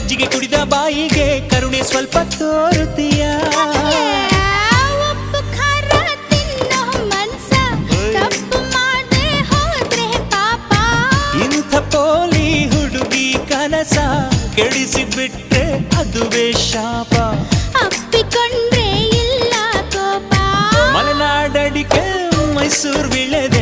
ಮಜ್ಜಿಗೆ ಕುಡಿದ ಬಾಯಿಗೆ ಕರುಣೆ ಸ್ವಲ್ಪ ತೋರುತ್ತೀಯ. ಉಪ್ಪು ಖಾರ ತಿನ್ನೋ ಮನ್ಸ ತಪ್ಪು ಮಾಡದೆ ಹೋದ್ರೆ ಪಾಪ. ಇಂಥ ಪೋಲಿ ಹುಡುಗಿ ಕನಸ ಕೆಡಿಸಿ ಬಿಟ್ರೆ ಅದುವೇ ಶಾಪ. ಅಪ್ಪಿಕೊಂಡ್ರೆ ಇಲ್ಲ ಕೋಪ. ಮಲೆನಾಡಡಿಕೆ ಮೈಸೂರು ವಿಳೆದ